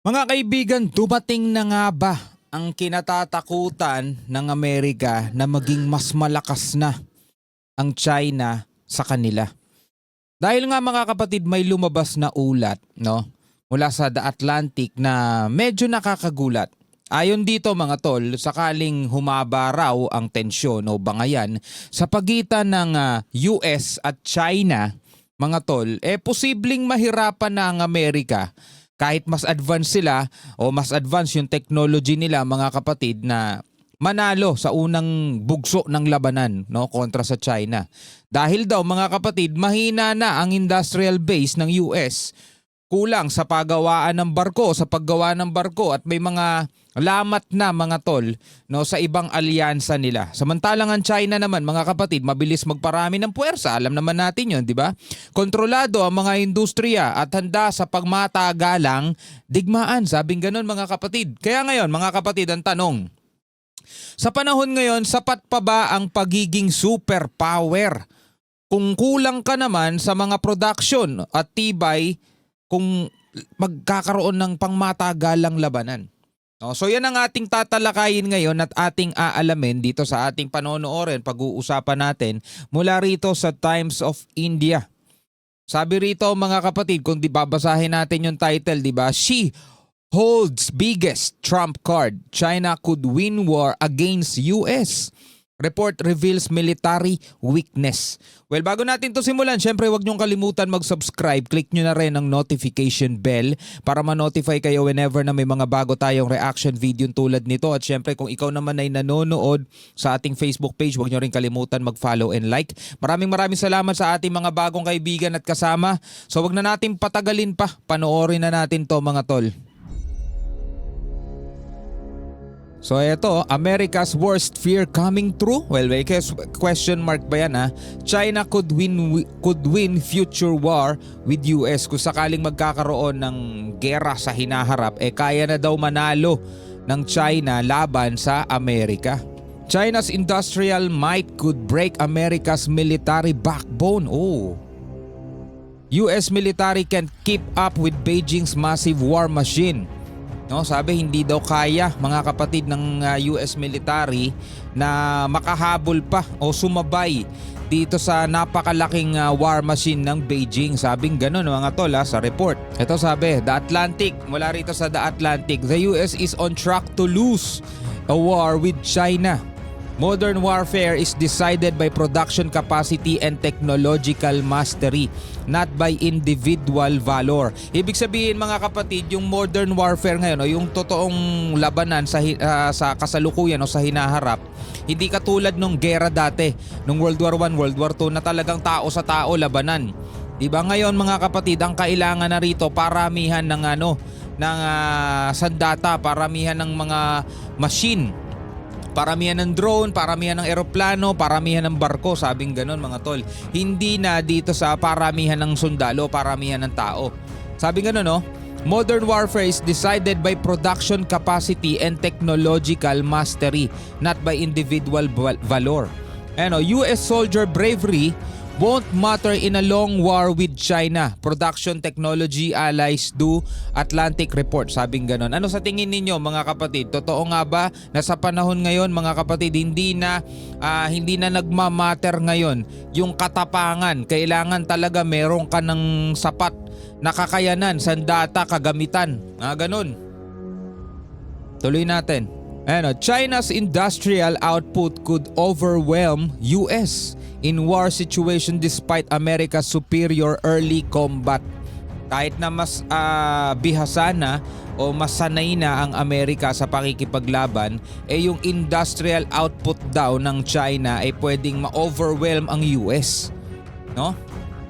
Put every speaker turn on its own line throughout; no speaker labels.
Mga kaibigan, dumating na nga ba ang kinatatakutan ng Amerika na maging mas malakas na ang China sa kanila? Dahil nga mga kapatid, may lumabas na ulat no, mula sa The Atlantic na medyo nakakagulat. Ayon dito mga tol, sakaling humaba raw ang tensyon o bangayan sa pagitan ng US at China, mga tol, posibleng mahirapan na ang Amerika kahit mas advanced sila o mas advanced yung technology nila mga kapatid na manalo sa unang bugso ng labanan no kontra sa China. Dahil daw mga kapatid, mahina na ang industrial base ng US. Kulang sa paggawaan ng barko, sa paggawa ng barko at may mga lamat na mga tol no sa ibang alyansa nila. Samantalang ang China naman mga kapatid, mabilis magparami ng puwersa. Alam naman natin 'yon, di ba? Kontrolado ang mga industriya at handa sa pagmatagalang digmaan, sabing ganoon mga kapatid. Kaya ngayon mga kapatid, ang tanong, sa panahon ngayon, sapat pa ba ang pagiging superpower? Kung kulang ka naman sa mga production at tibay kung magkakaroon ng pangmatagalang labanan. No, so yan ang ating tatalakayin ngayon at ating aalamin dito sa ating panonoorin, pag-uusapan natin mula rito sa Times of India. Sabi rito mga kapatid, kung di babasahin natin yung title, di ba? She holds biggest trump card. China could win war against US. Report reveals military weakness. Well, bago natin to simulan, syempre huwag niyong kalimutan mag-subscribe. Click niyo na rin ang notification bell para ma-notify kayo whenever na may mga bago tayong reaction video tulad nito. At syempre kung ikaw naman ay nanonood sa ating Facebook page, huwag niyo rin kalimutan mag-follow and like. Maraming salamat sa ating mga bagong kaibigan at kasama. So huwag na natin patagalin pa. Panoorin na natin to mga tol. So eto, America's worst fear coming true? Well, question mark ba yan ha? China could win future war with US. Kung sakaling magkakaroon ng gera sa hinaharap, kaya na daw manalo ng China laban sa Amerika. China's industrial might could break America's military backbone. US military can't keep up with Beijing's massive war machine. No, sabi hindi daw kaya mga kapatid ng US military na makahabol pa o sumabay dito sa napakalaking war machine ng Beijing. Sabing gano'n mga tol sa report. Ito sabi, The Atlantic, mula rito sa The Atlantic, the US is on track to lose a war with China. Modern warfare is decided by production capacity and technological mastery, not by individual valor. Ibig sabihin mga kapatid, yung modern warfare ngayon o yung totoong labanan sa kasalukuyan o sa hinaharap, hindi katulad nung gera dati, nung World War I, World War II na talagang tao sa tao labanan. Diba ngayon mga kapatid, ang kailangan na rito paramihan ng sandata, paramihan ng mga machine, paramihan ng drone, paramihan ng eroplano, paramihan ng barko, sabing ganon mga tol. Hindi na dito sa paramihan ng sundalo, paramihan ng tao. Sabing ganon no? Modern warfare is decided by production capacity and technological mastery, not by individual valor. US soldier bravery won't matter in a long war with China. Production technology allies do, Atlantic report. Sabing ganon. Ano sa tingin ninyo mga kapatid? Totoo nga ba na sa panahon ngayon mga kapatid, hindi na nagmamatter ngayon yung katapangan? Kailangan talaga meron ka ng sapat na kakayanan, sandata, kagamitan. Ganon. Tuloy natin. China's industrial output could overwhelm US in war situation despite America's superior early combat. Kahit na mas bihasa na o mas sanay na ang Amerika sa pakikipaglaban, yung industrial output daw ng China ay pwedeng ma-overwhelm ang US. No?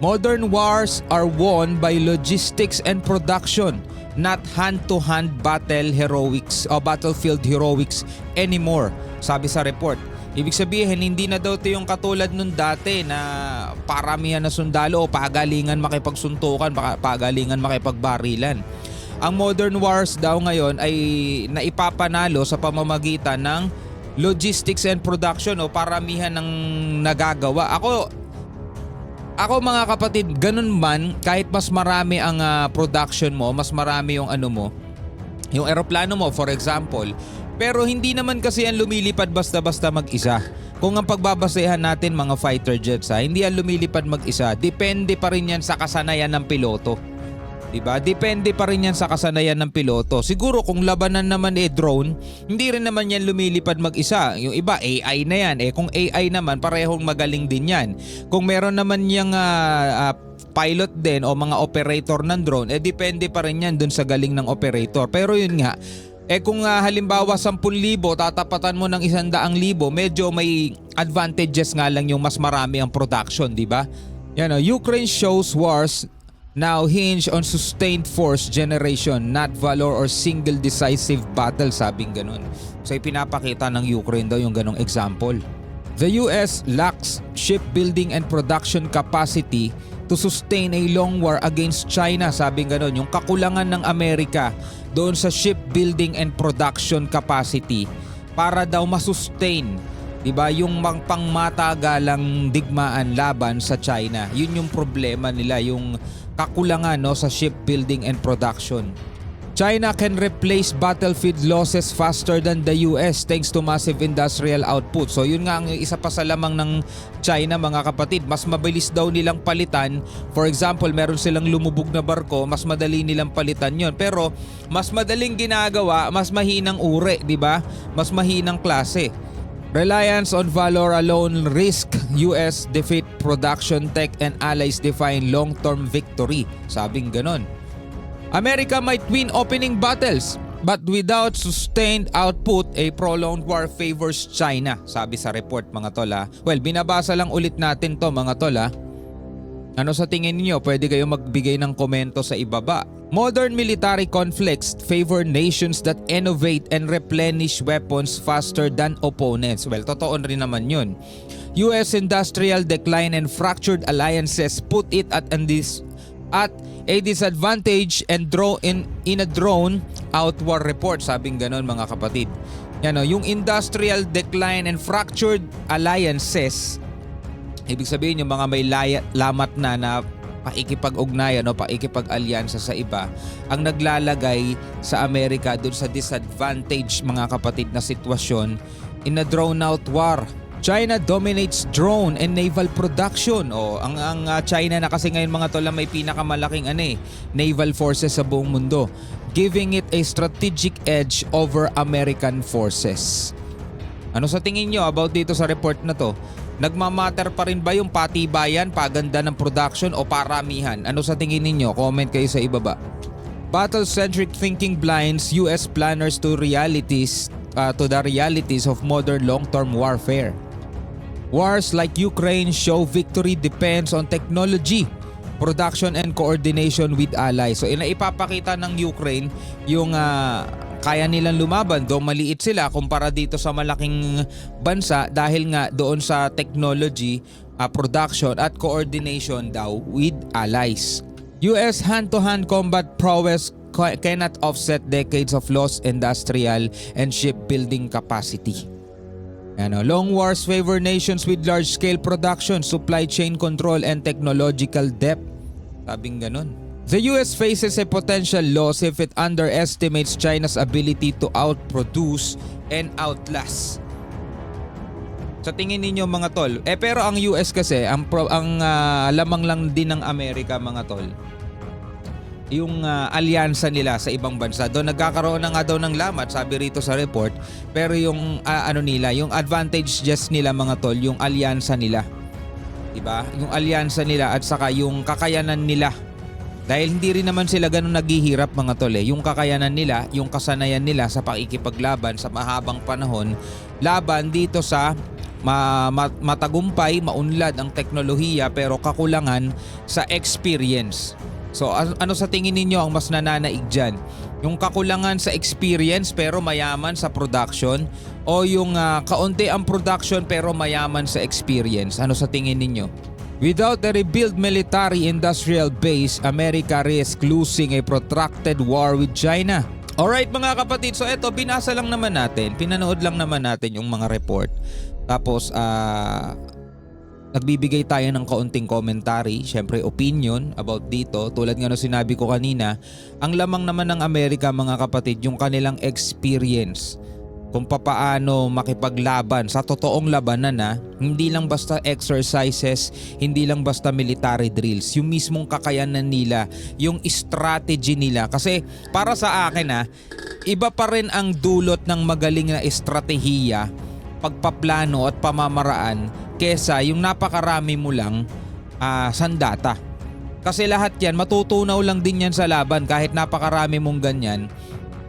Modern wars are won by logistics and production, not hand-to-hand battlefield heroics anymore, sabi sa report. Ibig sabihin, hindi na daw ito yung katulad nung dati na paramihan na sundalo o pagalingan makipagsuntukan, pagalingan makipagbarilan. Ang modern wars daw ngayon ay naipapanalo sa pamamagitan ng logistics and production o paramihan ng nagagawa. Ako mga kapatid, ganun man, kahit mas marami ang production mo, mas marami yung ano mo, yung eroplano mo for example. Pero hindi naman kasi yan lumilipad basta-basta mag-isa. Kung ang pagbabasehan natin mga fighter jets hindi yan lumilipad mag-isa. Depende pa rin yan sa kasanayan ng piloto. Diba? Depende pa rin yan sa kasanayan ng piloto. Siguro kung labanan naman drone, hindi rin naman yan lumilipad mag-isa. Yung iba AI na yan. Kung AI naman parehong magaling din yan. Kung meron naman yung pilot din o mga operator ng drone, depende pa rin yan dun sa galing ng operator. Pero yun nga, kung halimbawa 10,000 tatapatan mo ng 100,000, medyo may advantages nga lang yung mas marami ang production, di ba? Yan, Ukraine shows wars now hinge on sustained force generation, not valor or single decisive battle, sabing ganun. So ipinapakita ng Ukraine daw yung ganong example. The US lacks shipbuilding and production capacity to sustain a long war against China, sabing ganun. Yung kakulangan ng Amerika doon sa shipbuilding and production capacity para daw masustain, diba, yung pangmatagalang digmaan laban sa China. Yun yung problema nila, yung kakulangan sa shipbuilding and production. China can replace battlefield losses faster than the US thanks to massive industrial output. So yun nga ang isa pa sa lamang ng China, mga kapatid. Mas mabilis daw nilang palitan. For example, meron silang lumubog na barko, mas madali nilang palitan yon. Pero mas madaling ginagawa, mas mahinang uri, di ba? Mas mahinang klase. Reliance on valor alone risk US defeat production tech and allies define long-term victory. Sabing ganon. America might win opening battles but without sustained output, a prolonged war favors China, sabi sa report, mga tol. Well, binabasa lang ulit natin to, mga tol. Ano sa tingin niyo? Pwede kayo magbigay ng komento sa ibaba. Modern military conflicts favor nations that innovate and replenish weapons faster than opponents. Well, totoo rin naman yun. US industrial decline and fractured alliances put it at a disadvantage and in a drone out war report, sabing ganon, mga kapatid. Yan, yung industrial decline and fractured alliances, ibig sabihin yung mga may lamat na pakikipag-ugnayan o pakikipag-alyansa sa iba, ang naglalagay sa Amerika dun sa disadvantage, mga kapatid, na sitwasyon in a drone out war. China dominates drone and naval production. Ang China na kasi ngayon, mga tol, may pinakamalaking naval forces sa buong mundo, giving it a strategic edge over American forces. Ano sa tingin nyo about dito sa report na to? Nagmamatter pa rin ba yung patibayan, paganda ng production o paramihan? Ano sa tingin ninyo? Comment kayo sa ibaba. Battle-centric thinking blinds US planners to the realities of modern long-term warfare. Wars like Ukraine show victory depends on technology, production and coordination with allies. So ipapakita ng Ukraine yung kaya nilang lumaban, though maliit sila kumpara dito sa malaking bansa dahil nga doon sa technology, production at coordination daw with allies. US hand-to-hand combat prowess cannot offset decades of lost industrial and shipbuilding capacity. Long wars favor nations with large-scale production, supply chain control and technological depth. Sabing ganun. The US faces a potential loss if it underestimates China's ability to outproduce and outlast. Sa tingin ninyo, mga tol, pero ang US kasi, ang lamang lang din ng Amerika, mga tol, yung alyansa nila sa ibang bansa. Doon nagkakaroon na nga daw ng lamat, sabi rito sa report, pero yung yung advantage just nila, mga tol, yung alyansa nila. Diba? Yung alyansa nila at saka yung kakayanan nila. Dahil hindi rin naman sila ganun naghihirap, mga tol. Yung kakayanan nila, yung kasanayan nila sa pakikipaglaban sa mahabang panahon, laban dito sa matagumpay, maunlad ang teknolohiya pero kakulangan sa experience. So ano sa tingin ninyo ang mas nananaig dyan? Yung kakulangan sa experience pero mayaman sa production, o yung kaunti ang production pero mayaman sa experience? Ano sa tingin ninyo? Without a rebuilt military industrial base, America risks losing a protracted war with China. Alright, mga kapatid, so eto, binasa lang naman natin, pinanood lang naman natin yung mga report. Tapos nagbibigay tayo ng kaunting commentary, syempre opinion about dito. Tulad nga no sinabi ko kanina, ang lamang naman ng Amerika mga kapatid, yung kanilang experience kung papaano makipaglaban sa totoong labanan na hindi lang basta exercises, hindi lang basta military drills, yung mismong kakayanan nila, yung strategy nila. Kasi para sa akin iba pa rin ang dulot ng magaling na estratehiya, pagpaplano at pamamaraan kesa yung napakarami mo lang sandata. Kasi lahat yan, matutunaw lang din yan sa laban kahit napakarami mong ganyan.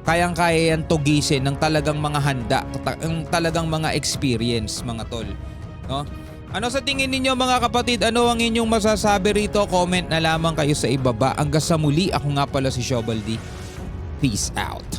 Kayang-kaya yan tugisin ng talagang mga handa, ng talagang mga experience mga tol. No? Ano sa tingin ninyo mga kapatid? Ano ang inyong masasabi rito? Comment na lamang kayo sa ibaba. Hanggang sa muli, ako nga pala si Shobaldi. Peace out.